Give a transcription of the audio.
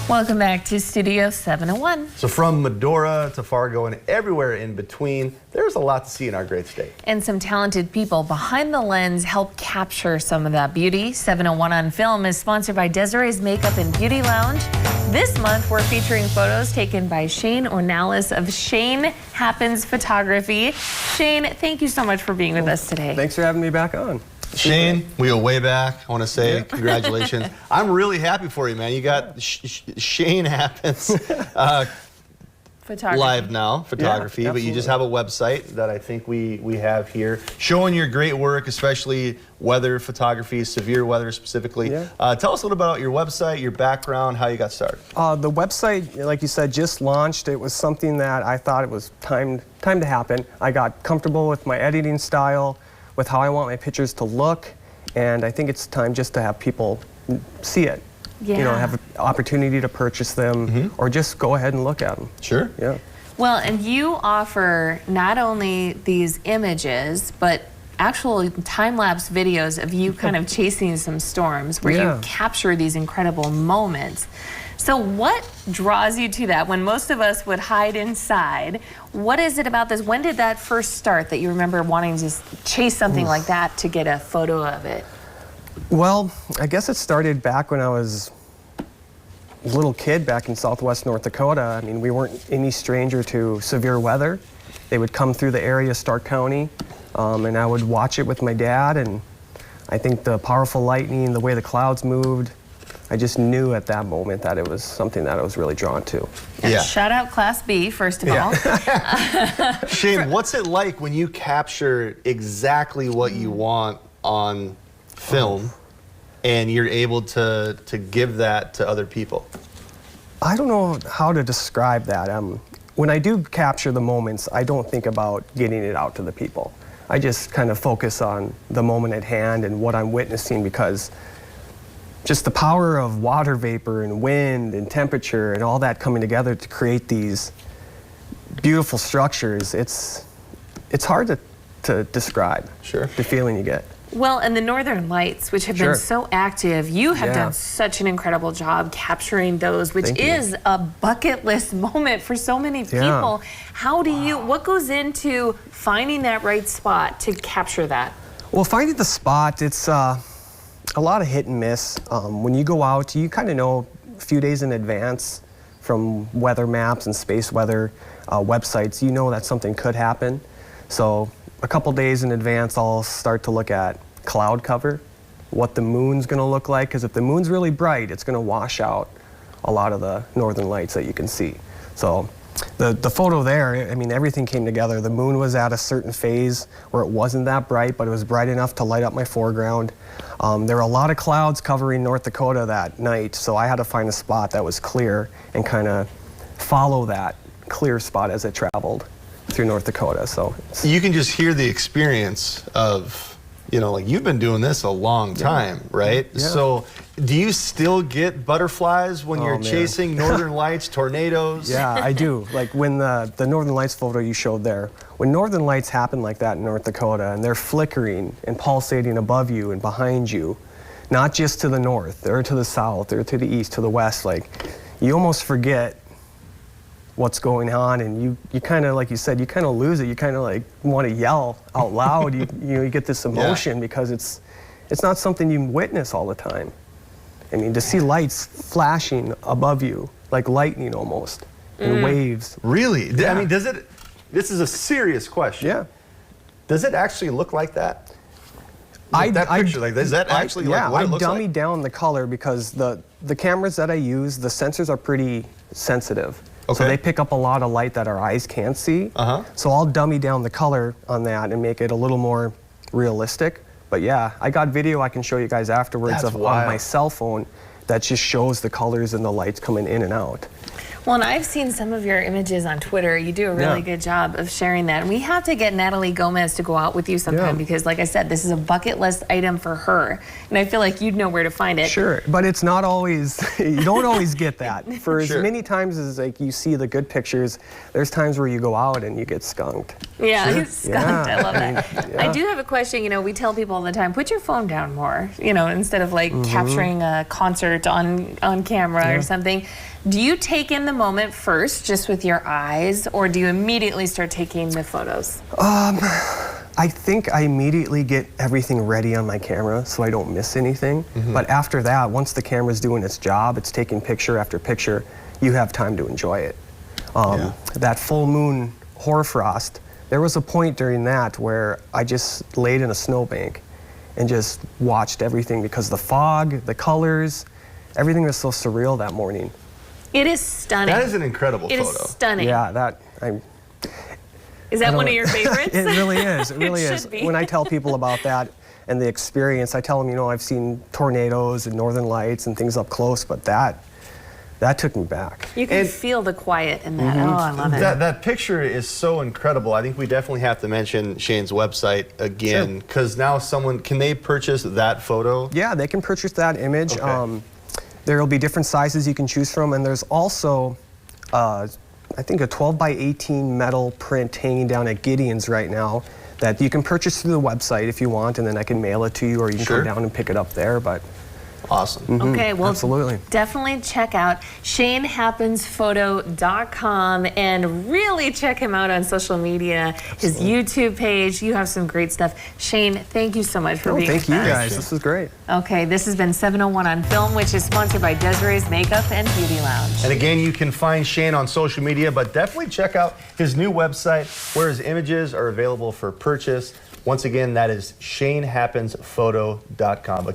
Welcome back to Studio 701. So from Medora to Fargo and everywhere in between, there's a lot to see in our great state. And some talented people behind the lens help capture some of that beauty. 701 on Film is sponsored by Desiree's Makeup and Beauty Lounge. This month, we're featuring photos taken by Shane Ornelas of Shane Happens Photography. Shane, thank you so much for being with us today. Thanks for having me back on. Shane, we go way back. I want to say congratulations. I'm really happy for you, man. You got Shane Happens live now, photography, but you just have a website that I think we have here showing your great work, especially weather photography, severe weather specifically. Tell us a little about your website, your background, how you got started. The website, like you said, just launched. It was something that I thought it was time to happen. I got comfortable with my editing style, with how I want my pictures to look, and I think it's time just to have people see it. Yeah. You know, have an opportunity to purchase them, or just go ahead and look at them. Sure. Yeah. Well, and you offer not only these images, but actual time-lapse videos of you kind of chasing some storms where you capture these incredible moments. So what draws you to that when most of us would hide inside? What is it about this? When did that first start that you remember wanting to chase something like that to get a photo of it? Well, I guess it started back when I was a little kid back in southwest North Dakota. I mean, we weren't any stranger to severe weather. They would come through the area, Stark County, and I would watch it with my dad, and I think the powerful lightning, the way the clouds moved, I just knew at that moment that it was something that I was really drawn to. Yeah. Shout out Class B, first of all. Shane, what's it like when you capture exactly what you want on film and you're able to give that to other people? I don't know how to describe that. When I do capture the moments, I don't think about getting it out to the people. I just kind of focus on the moment at hand and what I'm witnessing, because just the power of water vapor and wind and temperature and all that coming together to create these beautiful structures, it's hard to describe. Sure. The feeling you get. Well, and the Northern Lights, which have been so active, you have done such an incredible job capturing those, which is a bucket list moment for so many people. How do you, what goes into finding that right spot to capture that? Well, finding the spot, it's a lot of hit and miss. When you go out, you kind of know a few days in advance from weather maps and space weather websites. You know that something could happen. So a couple days in advance, I'll start to look at cloud cover, what the moon's going to look like, because if the moon's really bright, it's going to wash out a lot of the northern lights that you can see. So the photo there, I mean, everything came together. The moon was at a certain phase where it wasn't that bright, but it was bright enough to light up my foreground. There were a lot of clouds covering North Dakota that night, so I had to find a spot that was clear and kind of follow that clear spot as it traveled through North Dakota. So you can just hear the experience of, you know, like you've been doing this a long time, right? So do you still get butterflies when you're chasing northern lights, tornadoes? Yeah, I do. Like when the northern lights photo you showed there, when northern lights happen like that in North Dakota and they're flickering and pulsating above you and behind you, not just to the north or to the south or to the east, to the west, like you almost forget what's going on, and you kind of, like you said, you kind of lose it. You kind of like want to yell out loud. you get this emotion because it's not something you witness all the time. I mean, to see lights flashing above you like lightning almost, and waves. Really? I mean, does it? This is a serious question. Yeah. Does it actually look like that? That picture, like, is that actually like what it looks like? I dummy down the color because the cameras that I use, the sensors are pretty sensitive. So they pick up a lot of light that our eyes can't see. So I'll dummy down the color on that and make it a little more realistic. But yeah, I got video I can show you guys afterwards on my cell phone that just shows the colors and the lights coming in and out. Well, and I've seen some of your images on Twitter. You do a really good job of sharing that. And we have to get Natalie Gomez to go out with you sometime because, like I said, this is a bucket list item for her. And I feel like you'd know where to find it. Sure, but it's not always, you don't always get that. For as many times as like you see the good pictures, there's times where you go out and you get skunked. Yeah, skunked. I love that. I do have a question. You know, we tell people all the time, put your phone down more, you know, instead of like capturing a concert on camera or something. Do you take in the moment first, just with your eyes, or do you immediately start taking the photos? I think I immediately get everything ready on my camera so I don't miss anything. But after that, once the camera's doing its job, it's taking picture after picture, you have time to enjoy it. That full moon hoarfrost, there was a point during that where I just laid in a snowbank and just watched everything because the fog, the colors, everything was so surreal that morning. It is stunning. That is an incredible photo. It is stunning. Yeah, Is that one of your favorites? It really is. It really It is. should be. When I tell people about that and the experience, I tell them, you know, I've seen tornadoes and northern lights and things up close, but that took me back. You can feel the quiet in that. Oh, I love it. That picture is so incredible. I think we definitely have to mention Shane's website again, because now can they purchase that photo? Yeah, they can purchase that image. Okay. There will be different sizes you can choose from, and there's also, I think, a 12 by 18 metal print hanging down at Gideon's right now that you can purchase through the website if you want, and then I can mail it to you, or you can come down and pick it up there. But awesome. Okay, well, absolutely. Definitely check out ShaneHappensPhoto.com and really check him out on social media, his YouTube page. You have some great stuff. Shane, thank you so much for being with us. Thank you guys. This was great. Okay, this has been 701 on Film, which is sponsored by Desiree's Makeup and Beauty Lounge. And again, you can find Shane on social media, but definitely check out his new website where his images are available for purchase. Once again, that is ShaneHappensPhoto.com.